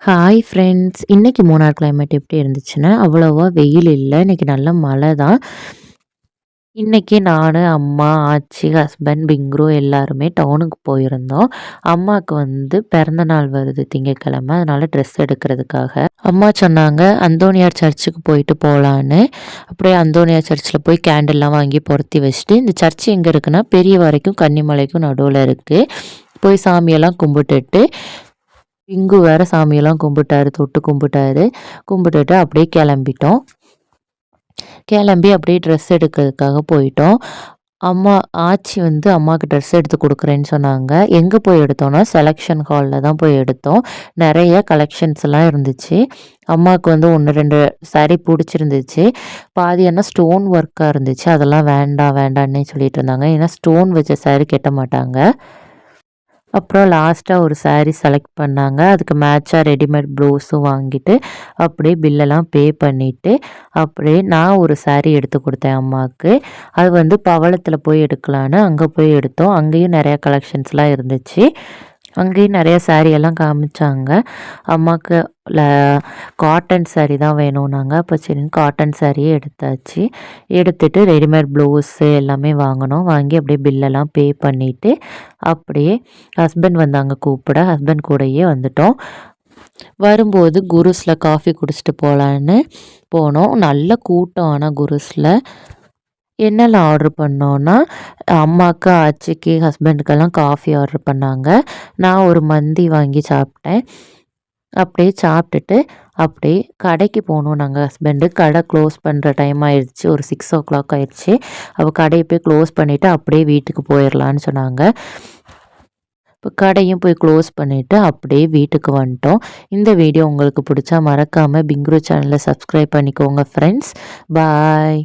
Hi friends. இன்னைக்கு Munnar climate எப்படி இருந்துச்சுன்னா, அவ்வளவா வெயில் இல்ல. இன்னைக்கு நல்ல மழை தான். இன்னைக்கு நானு, அம்மா, ஆச்சி, ஹஸ்பண்ட், பிங்க்ரு எல்லாருமே டவுனுக்கு போயிருந்தோம். அம்மாக்கு பிறந்த நாள் வருது திங்கட்கிழமை. அதனால ட்ரெஸ் எடுக்கிறதுக்காக. அம்மா சொன்னாங்க, அந்தோனியார் சர்ச்சுக்கு போயிட்டு போலான்னு. அப்படியே அந்தோனியார் சர்ச்சில் போய் கேண்டில்லாம் வாங்கி பொருத்தி வச்சுட்டு, இந்த சர்ச் எங்கே இருக்குன்னா, பெரியவரைக்கும் கன்னிமலைக்கும் நடுவில் இருக்குது. போய் சாமியெல்லாம் கும்பிட்டுட்டு பிங்கு வேற சாமியெல்லாம் கும்பிட்டாரு, தொட்டு கும்பிட்டாரு. கும்பிட்டுட்டு அப்படியே கிளம்பிட்டோம். கிளம்பி அப்படியே ட்ரெஸ் எடுக்கிறதுக்காக போயிட்டோம். அம்மா ஆச்சி அம்மாவுக்கு ட்ரெஸ் எடுத்து கொடுக்குறேன்னு சொன்னாங்க. எங்கே போய் எடுத்தோன்னா செலெக்ஷன் ஹாலில் தான் போய் எடுத்தோம். நிறைய கலெக்ஷன்ஸ் எல்லாம் இருந்துச்சு. அம்மாவுக்கு 1 2 சாரீ பிடிச்சிருந்துச்சு. பாதி என்ன ஸ்டோன் ஒர்க்காக இருந்துச்சு. அதெல்லாம் வேண்டாம் வேண்டான்னே சொல்லிட்டு இருந்தாங்க. ஏன்னா ஸ்டோன் வச்ச சாரீ கட்ட மாட்டாங்க. அப்புறம் லாஸ்ட்டாக ஒரு சாரீ செலக்ட் பண்ணாங்க. அதுக்கு மேட்சாக ரெடிமேட் ப்ளவுஸும் வாங்கிட்டு அப்படியே பில்லெல்லாம் பே பண்ணிவிட்டு அப்படியே நான் ஒரு சாரீ எடுத்து கொடுத்தேன் அம்மாவுக்கு. அது பவளத்தில் போய் எடுக்கலான்னு அங்கே போய் எடுத்தோம். அங்கேயும் நிறையா கலெக்ஷன்ஸ்லாம் இருந்துச்சு. அங்கேயும் நிறைய சாரீ எல்லாம் காமிச்சாங்க. அம்மாவுக்கு காட்டன் சாரீ தான் வேணும்னாங்க. அப்போ சரின்னு காட்டன் சாரியே எடுத்தாச்சு. எடுத்துட்டு ரெடிமேட் ப்ளவுஸு எல்லாமே வாங்கினோம். வாங்கி அப்படியே பில்லெல்லாம் பே பண்ணிவிட்டு அப்படியே ஹஸ்பண்ட் வந்தாங்க கூப்பிட. ஹஸ்பண்ட் கூடயே வந்துட்டோம். வரும்போது குருஸில் காஃபி குடிச்சிட்டு போகலான்னு போனோம். நல்ல கூட்டம். ஆனால் குருஸில் என்னெல்லாம் ஆர்டர் பண்ணோன்னா, அம்மாவுக்கு, ஆச்சிக்கு, ஹஸ்பண்டுக்கெல்லாம் காஃபி ஆர்டர் பண்ணாங்க. நான் ஒரு மந்தி வாங்கி சாப்பிட்டேன். அப்படியே சாப்பிட்டுட்டு அப்படியே கடைக்கு போனோம் நாங்கள் ஹஸ்பண்டு. கடை க்ளோஸ் பண்ணுற டைம் ஆயிடுச்சு. ஒரு 6:00 ஆயிடுச்சு. அப்போ கடையை போய் க்ளோஸ் பண்ணிவிட்டு அப்படியே வீட்டுக்கு போயிடலான்னு சொன்னாங்க. இப்போ கடையும் போய் க்ளோஸ் பண்ணிவிட்டு அப்படியே வீட்டுக்கு வந்துட்டோம். இந்த வீடியோ உங்களுக்கு பிடிச்சா மறக்காமல் பிங்க்ரு சேனலை சப்ஸ்கிரைப் பண்ணிக்கோங்க ஃப்ரெண்ட்ஸ். பாய்.